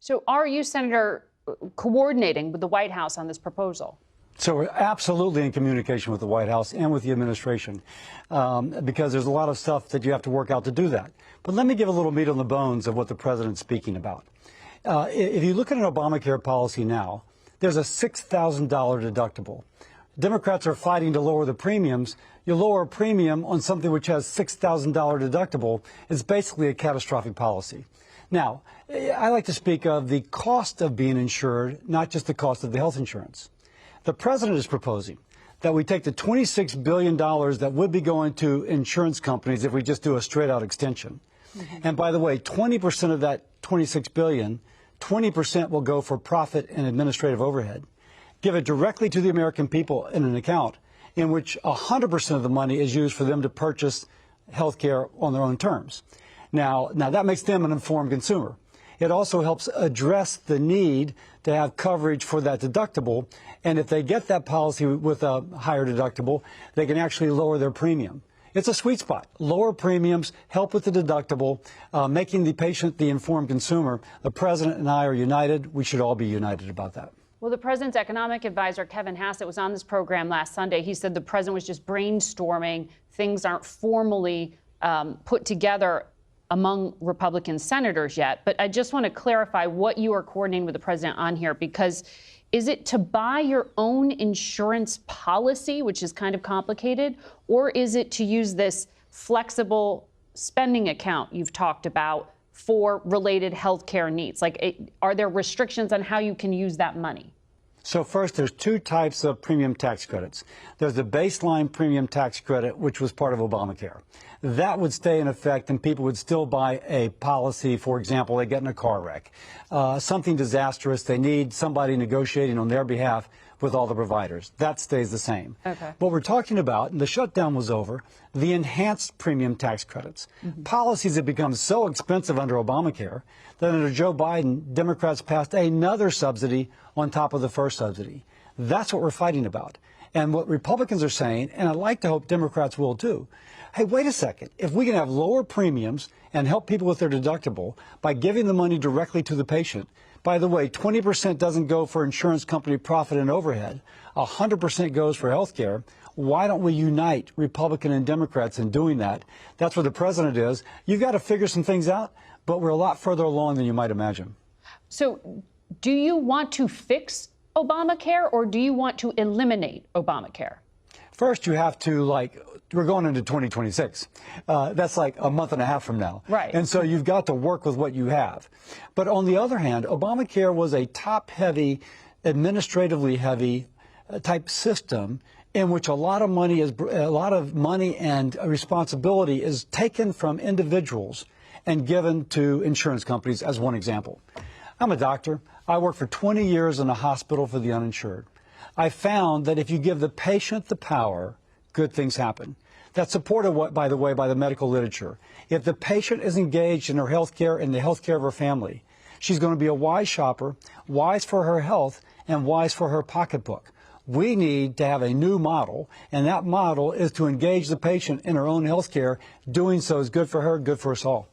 So are you, Senator, coordinating with the White House on this proposal? So we're absolutely in communication with the White House and with the administration because there's a lot of stuff that you have to work out to do that. But let me give a little meat on the bones of what the president's speaking about. If you look at an Obamacare policy now, there's a $6,000 deductible. Democrats are fighting to lower the premiums. You lower a premium on something which has $6,000 deductible, it's basically a catastrophic policy. Now, I like to speak of the cost of being insured, not just the cost of the health insurance. The president is proposing that we take the $26 billion that would be going to insurance companies if we just do a straight-out extension. And by the way, 20% of that $26 billion, 20% will go for profit and administrative overhead. Give it directly to the American people in an account in which 100% of the money is used for them to purchase health care on their own terms. Now that makes them an informed consumer. It also helps address the need to have coverage for that deductible. And if they get that policy with a higher deductible, they can actually lower their premium. It's a sweet spot. Lower premiums, help with the deductible, making the patient the informed consumer. The president and I are united. We should all be united about that. Well, the president's economic advisor, Kevin Hassett, was on this program last Sunday. He said the president was just brainstorming. Things aren't formally put together among Republican senators yet. But I just want to clarify what you are coordinating with the president on here, because is it to buy your own insurance policy, which is kind of complicated, or is it to use this flexible spending account you've talked about for related health care needs? Like, are there restrictions on how you can use that money? So first, there's two types of premium tax credits. There's the baseline premium tax credit, which was part of Obamacare. That would stay in effect, and people would still buy a policy. For example, they get in a car wreck, something disastrous. They need somebody negotiating on their behalf with all the providers. That stays the same. Okay. What we're talking about, and the shutdown was over, the enhanced premium tax credits. Policies have become so expensive under Obamacare that under Joe Biden, Democrats passed another subsidy on top of the first subsidy. That's what we're fighting about. And what Republicans are saying, and I'd like to hope Democrats will too, hey, wait a second. If we can have lower premiums and help people with their deductible by giving the money directly to the patient, by the way, 20% doesn't go for insurance company profit and overhead. 100% goes for health care. Why don't we unite Republican and Democrats in doing that? That's where the president is. You've got to figure some things out, but we're a lot further along than you might imagine. So do you want to fix Obamacare, or do you want to eliminate Obamacare? First, you have to, we're going into 2026. That's like a month and a half from now. Right. And so you've got to work with what you have. But on the other hand, Obamacare was a top-heavy, administratively heavy type system in which a lot of money and responsibility is taken from individuals and given to insurance companies, as one example. I'm a doctor. I worked for 20 years in a hospital for the uninsured. I found that if you give the patient the power, good things happen. That's supported, by the way, by the medical literature. If the patient is engaged in her health care and the health care of her family, she's going to be a wise shopper, wise for her health, and wise for her pocketbook. We need to have a new model, and that model is to engage the patient in her own health care. Doing so is good for her, good for us all.